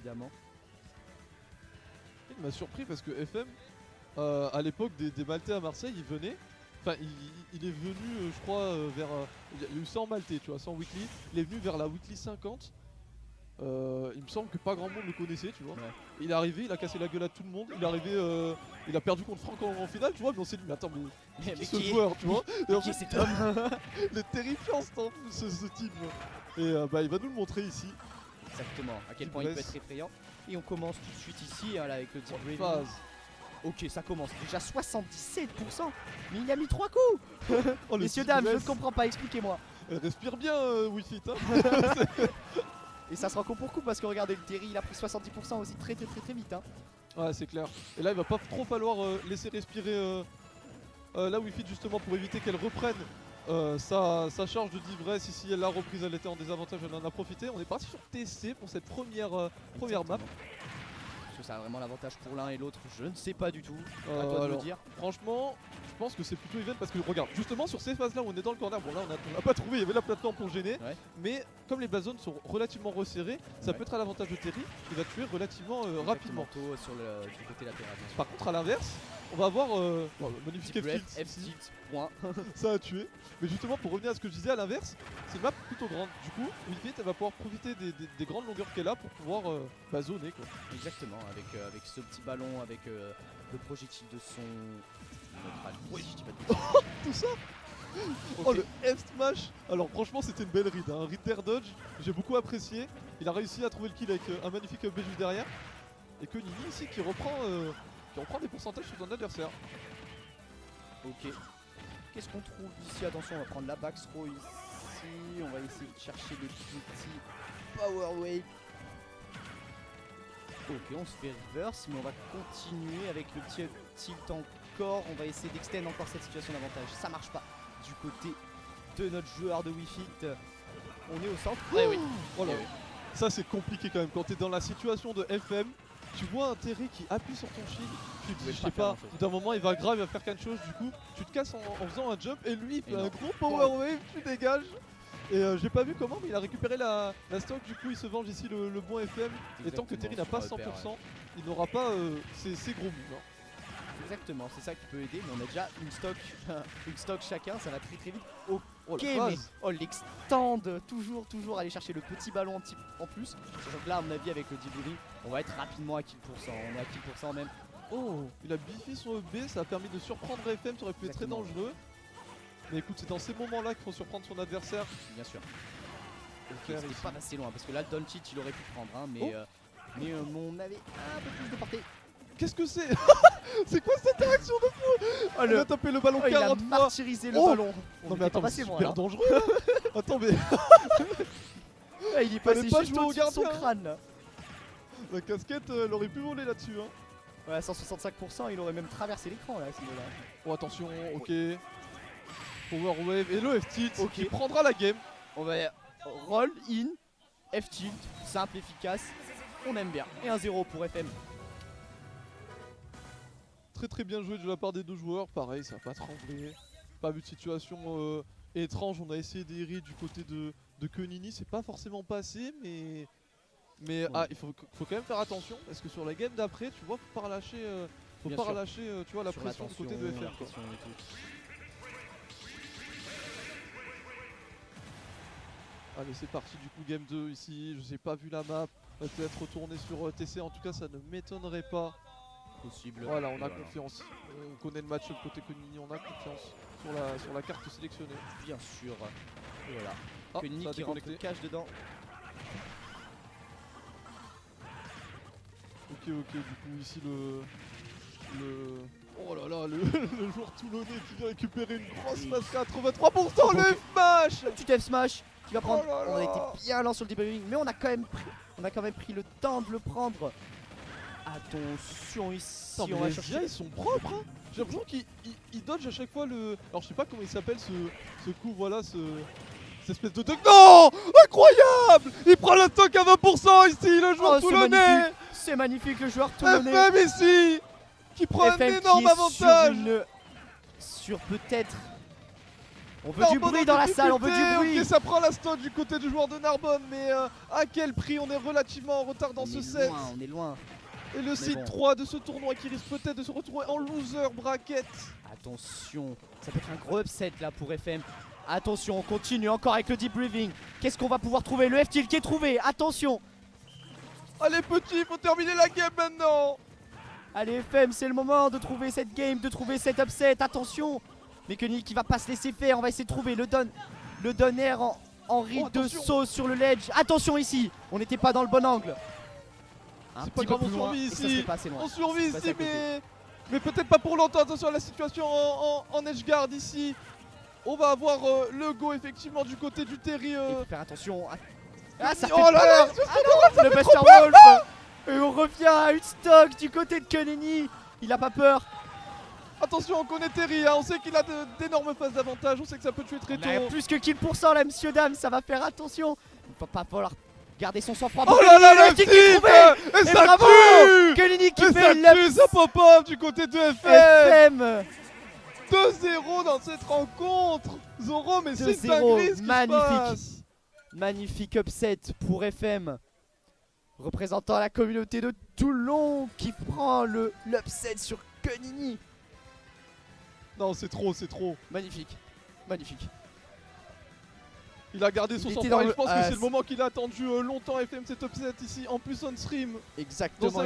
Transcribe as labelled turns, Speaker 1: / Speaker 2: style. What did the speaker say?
Speaker 1: évidemment.
Speaker 2: Il m'a surpris parce que FM, à l'époque des Maltais à Marseille, il venait. Enfin, il est venu, je crois, vers. Il y a eu 100 Maltais, tu vois, 100 weekly. Il est venu vers la weekly 50. Il me semble que pas grand monde le connaissait, tu vois.
Speaker 1: Ouais.
Speaker 2: Il est arrivé, il a cassé la gueule à tout le monde. Il est arrivé, il a perdu contre Franck en finale, tu vois. Mais on s'est dit, mais attends, mais qui ce joueur, tu vois. Et en
Speaker 1: Qui
Speaker 2: fait,
Speaker 1: est cet homme?
Speaker 2: il est terrifiant ce type. Et bah, il va nous le montrer ici.
Speaker 1: Exactement, à quel
Speaker 2: Qui
Speaker 1: point il peut
Speaker 2: blesse.
Speaker 1: être effrayant. Et on commence tout de suite ici hein, là, avec le petit briefing.
Speaker 2: Phase.
Speaker 1: Ok, ça commence déjà 77%. Mais il a mis 3 coups.
Speaker 2: Oh, le
Speaker 1: Messieurs,
Speaker 2: petit
Speaker 1: dames, je ne
Speaker 2: blesse.
Speaker 1: comprends pas, expliquez-moi.
Speaker 2: Elle respire bien, Wi-Fi. Hein.
Speaker 1: Et ça se rend compte pour coup parce que regardez, le Terry il a pris 70% aussi très vite. Hein.
Speaker 2: Ouais, c'est clair. Et là, il va pas trop falloir laisser respirer la Wi-Fi justement pour éviter qu'elle reprenne sa charge de d'ivresse. Ici, elle l'a reprise, elle était en désavantage, elle en a profité. On est parti sur TC pour cette première map.
Speaker 1: Est-ce que ça a vraiment l'avantage pour l'un et l'autre? Je ne sais pas du tout. À
Speaker 2: Euh,
Speaker 1: toi de me
Speaker 2: alors,
Speaker 1: dire.
Speaker 2: Franchement, je pense que c'est plutôt even parce que regarde, justement sur ces phases là où on est dans le corner, bon là on a pas trouvé, il y avait la plateforme pour gêner,
Speaker 1: Ouais.
Speaker 2: mais comme les bases zones sont relativement resserrées, ça
Speaker 1: Ouais.
Speaker 2: peut être à l'avantage de Terry qui va tuer relativement rapidement.
Speaker 1: Tôt sur le du côté latéral. bien sûr.
Speaker 2: Par contre à l'inverse, on va avoir magnifique
Speaker 1: Petit breath,
Speaker 2: F-tilt,
Speaker 1: F-tilt, point.
Speaker 2: ça a tué. Mais justement pour revenir à ce que je disais à l'inverse, c'est une map plutôt grande. Du coup, Wi-Fi elle va pouvoir profiter des grandes longueurs qu'elle a pour pouvoir zoner quoi.
Speaker 1: Exactement, avec ce petit ballon, avec le projectile de son. Oui, je dis pas de bêtises.
Speaker 2: Tout ça.
Speaker 1: Ok.
Speaker 2: Oh le F-smash. Alors franchement c'était une belle read, un read d'air dodge, j'ai beaucoup apprécié. Il a réussi à trouver le kill avec un magnifique B juste derrière. Et que Nini ici qui reprend des pourcentages sur son adversaire.
Speaker 1: Ok. Qu'est-ce qu'on trouve ici? Attention, on va prendre la back throw ici. On va essayer de chercher le petit power wave. Ok, on se fait reverse, mais on va continuer avec le petit tilt encore. On va essayer d'extendre encore cette situation d'avantage. Ça marche pas du côté de notre joueur de Wi-Fi. On est au centre. Ouais, oui.
Speaker 2: Oh là,
Speaker 1: Eh oui.
Speaker 2: ça c'est compliqué quand même quand t'es dans la situation de FM. Tu vois un Terry qui appuie sur ton shield, tu te
Speaker 1: pouvez
Speaker 2: dis je
Speaker 1: pas
Speaker 2: sais
Speaker 1: faire
Speaker 2: pas,
Speaker 1: grand-chose.
Speaker 2: d'un moment il va grave, il va faire quelque chose, du coup tu te casses en faisant un jump et lui il fait
Speaker 1: Et
Speaker 2: un
Speaker 1: non.
Speaker 2: gros power wave, tu dégages. Et j'ai pas vu comment mais il a récupéré la stock, du coup il se venge ici le bon FM. Et tant que
Speaker 1: Exactement,
Speaker 2: Terry n'a pas 100%,
Speaker 1: sur un repère,
Speaker 2: il n'aura pas ses gros moves. Hein.
Speaker 1: Exactement, c'est ça qui peut aider, mais on a déjà une stock chacun, ça va très vite.
Speaker 2: Oh
Speaker 1: Ok,
Speaker 2: la
Speaker 1: mais
Speaker 2: phase.
Speaker 1: oh l'extend, toujours aller chercher le petit ballon en plus. Donc là, à mon avis, avec le debugging, on va être rapidement à kill %. On est à kill % même.
Speaker 2: Oh, il a biffé son EB, ça a permis de surprendre FM, ça aurait pu être très
Speaker 1: Exactement.
Speaker 2: dangereux. Mais écoute, c'est dans ces moments-là qu'il faut surprendre son adversaire.
Speaker 1: Bien sûr.
Speaker 2: Et faire
Speaker 1: C'était
Speaker 2: ici.
Speaker 1: pas assez loin parce que là, le Doncic il aurait pu prendre, hein, mais, on avait un peu plus de portée.
Speaker 2: Qu'est-ce que c'est? C'est quoi cette interaction de fou?
Speaker 1: Oh,
Speaker 2: Il a tapé le ballon
Speaker 1: il a
Speaker 2: 40 fois.
Speaker 1: martyrisé le
Speaker 2: Oh
Speaker 1: ballon. On
Speaker 2: Non mais
Speaker 1: était
Speaker 2: attends,
Speaker 1: pas
Speaker 2: mais c'est
Speaker 1: passé loin.
Speaker 2: super
Speaker 1: Là.
Speaker 2: dangereux. Attends mais
Speaker 1: Ah, il est
Speaker 2: Fallait
Speaker 1: passé
Speaker 2: pas
Speaker 1: juste
Speaker 2: jouer au
Speaker 1: au-dessus de son
Speaker 2: gardien.
Speaker 1: crâne. Là.
Speaker 2: la casquette, elle aurait pu voler là-dessus. Hein.
Speaker 1: Ouais, à 165%, il aurait même traversé l'écran là, à ce niveau-là.
Speaker 2: Oh attention, ok. Power wave et le F-tilt
Speaker 1: Ok.
Speaker 2: qui prendra la game.
Speaker 1: On va roll in, F-tilt, simple, efficace. On aime bien. Et 1-0 pour FM.
Speaker 2: Très bien joué de la part des deux joueurs. Pareil, ça n'a pas tremblé. Pas vu de situation étrange. On a essayé des reads du côté de Kenini. C'est pas forcément passé, mais
Speaker 1: Ouais.
Speaker 2: il faut quand même faire attention parce que sur la game d'après, tu vois, faut pas relâcher,
Speaker 1: Bien sûr.
Speaker 2: tu vois, la
Speaker 1: Sur
Speaker 2: pression du côté de
Speaker 1: l'attention, la
Speaker 2: FM. quoi.
Speaker 1: pression et tout.
Speaker 2: Allez, c'est parti du coup game 2 ici. Je n'ai pas vu la map. Peut-être retourner sur TC. En tout cas, ça ne m'étonnerait pas.
Speaker 1: Possible.
Speaker 2: Voilà, on a
Speaker 1: Voilà.
Speaker 2: confiance. On connaît le match côté Kenini. On a confiance sur la carte sélectionnée.
Speaker 1: Bien sûr. Et voilà.
Speaker 2: Ah,
Speaker 1: Kenini
Speaker 2: ça a
Speaker 1: qui rentre
Speaker 2: déconnecté.
Speaker 1: cache dedans.
Speaker 2: Ok, du coup ici oh là là, le joueur toulonnais qui vient récupérer une grosse
Speaker 1: Oui.
Speaker 2: phase 83%, le F-Smash.
Speaker 1: Petit F-smash qui va prendre.
Speaker 2: Oh là
Speaker 1: On a
Speaker 2: là.
Speaker 1: été bien lent sur le debugging, mais on a quand même pris le temps de le prendre. Attention ici,
Speaker 2: Attends,
Speaker 1: on
Speaker 2: mais
Speaker 1: va
Speaker 2: les
Speaker 1: chercher.
Speaker 2: SGA, ils sont propres hein. J'ai l'impression qu'ils dodge à chaque fois le... Alors je sais pas comment il s'appelle ce coup, voilà, cette espèce de dunk. Non, incroyable. Il prend la stock à 20% ici, le joueur
Speaker 1: Oh, c'est
Speaker 2: toulonnais.
Speaker 1: magnifique. C'est magnifique le joueur toulonnais.
Speaker 2: FM ici, qui prend
Speaker 1: FM
Speaker 2: un énorme
Speaker 1: qui est
Speaker 2: avantage.
Speaker 1: sur peut-être On veut du bruit dans la salle, on veut du bruit.
Speaker 2: Ok, ça prend la stock du côté du joueur de Narbonne, mais à quel prix? On est relativement en retard dans ce set.
Speaker 1: On est loin.
Speaker 2: Et le seed 3 de ce tournoi qui risque peut-être de se retrouver en loser bracket.
Speaker 1: Attention, ça peut être un gros upset là pour FM. Attention, on continue encore avec le deep breathing. Qu'est-ce qu'on va pouvoir trouver? Le F-tilt qui est trouvé, attention.
Speaker 2: Allez petit, il faut terminer la game maintenant.
Speaker 1: Allez FM, c'est le moment de trouver cette game, de trouver cet upset, attention. Mekuni qui va pas se laisser faire, on va essayer de trouver le donner en ride de sauce sur le ledge. Attention ici, on n'était pas dans le bon angle.
Speaker 2: C'est pas grave, on survit ici. On survit ici, mais peut-être pas pour longtemps. Attention à la situation en edge guard ici. On va avoir le go effectivement du côté du Terry.
Speaker 1: Il faut faire attention. Ah, ça fait
Speaker 2: oh là là,
Speaker 1: le Buster Wolf. Et on revient à Woodstock du côté de Keneni. Il a pas peur.
Speaker 2: Attention, on connaît Terry, hein. On sait qu'il a d'énormes phases d'avantage. On sait que ça peut tuer très tôt.
Speaker 1: Plus que kill % là, monsieur dame. Ça va faire attention. Il va pas falloir garder son sang-froid.
Speaker 2: Oh là là, le
Speaker 1: kick
Speaker 2: est trouvé. Et ça
Speaker 1: bravo
Speaker 2: tue.
Speaker 1: Keneni qui
Speaker 2: et
Speaker 1: fait
Speaker 2: ça tue, ça pop-up du côté de FM. 2-0 dans cette rencontre. Zoro, mais c'est une dinguerie ce qui se passe.
Speaker 1: Magnifique upset pour FM. Représentant la communauté de Toulon qui prend l'upset sur Kenini.
Speaker 2: Non, c'est trop, c'est trop.
Speaker 1: Magnifique, magnifique.
Speaker 2: Il a gardé son sang-froid et je pense que c'est le moment qu'il a attendu longtemps. FM cet upset ici, en plus on stream.
Speaker 1: Exactement.